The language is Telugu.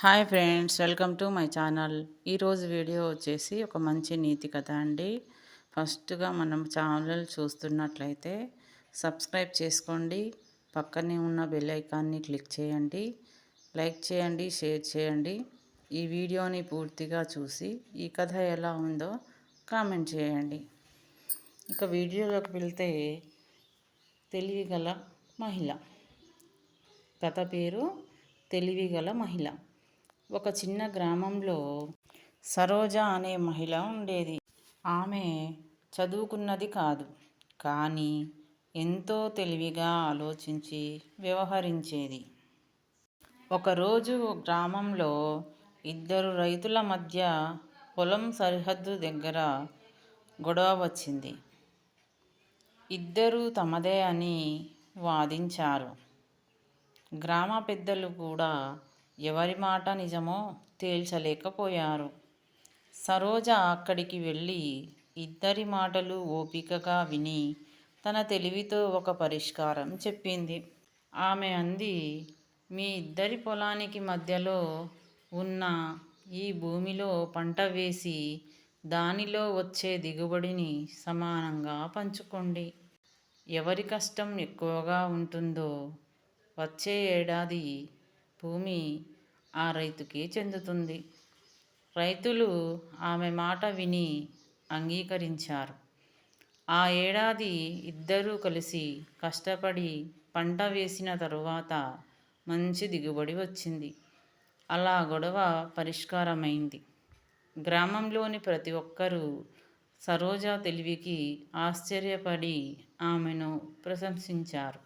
Hi friends, welcome to my channel. ఈరోజు వీడియో వచ్చేసి ఒక మంచి నీతి కథ అండి. ఫస్ట్గా మనం ఛానల్ చూస్తున్నట్లయితే సబ్స్క్రైబ్ చేసుకోండి, పక్కనే ఉన్న బెల్ ఐకాన్ని క్లిక్ చేయండి, లైక్ చేయండి, షేర్ చేయండి. ఈ వీడియోని పూర్తిగా చూసి ఈ కథ ఎలా ఉందో కామెంట్ చేయండి. ఇక వీడియోలోకి వెళ్తే తెలివిగల మహిళ. కథ పేరు తెలివిగల మహిళ. ఒక చిన్న గ్రామంలో సరోజ అనే మహిళ ఉండేది. ఆమె చదువుకున్నది కాదు, కానీ ఎంతో తెలివిగా ఆలోచించి వ్యవహరించేది. ఒకరోజు గ్రామంలో ఇద్దరు రైతుల మధ్య పొలం సరిహద్దు దగ్గర గొడవ వచ్చింది. ఇద్దరూ తమదే అని వాదించారు. గ్రామ పెద్దలు కూడా ఎవరి మాట నిజమో తేల్చలేకపోయారు. సరోజ అక్కడికి వెళ్ళి ఇద్దరి మాటలు ఓపికగా విని తన తెలివితో ఒక పరిష్కారం చెప్పింది. ఆమె అంది, మీ ఇద్దరి పొలానికి మధ్యలో ఉన్న ఈ భూమిలో పంట వేసి దానిలో వచ్చే దిగుబడిని సమానంగా పంచుకోండి. ఎవరి కష్టం ఎక్కువగా ఉంటుందో వచ్చే ఏడాది భూమి ఆ రైతుకి చెందుతుంది. రైతులు ఆమె మాట విని అంగీకరించారు. ఆ ఏడాది ఇద్దరూ కలిసి కష్టపడి పంట వేసిన తరువాత మంచి దిగుబడి వచ్చింది. అలా గొడవ పరిష్కారమైంది. గ్రామంలోని ప్రతి ఒక్కరూ సరోజ తెలివికి ఆశ్చర్యపడి ఆమెను ప్రశంసించారు.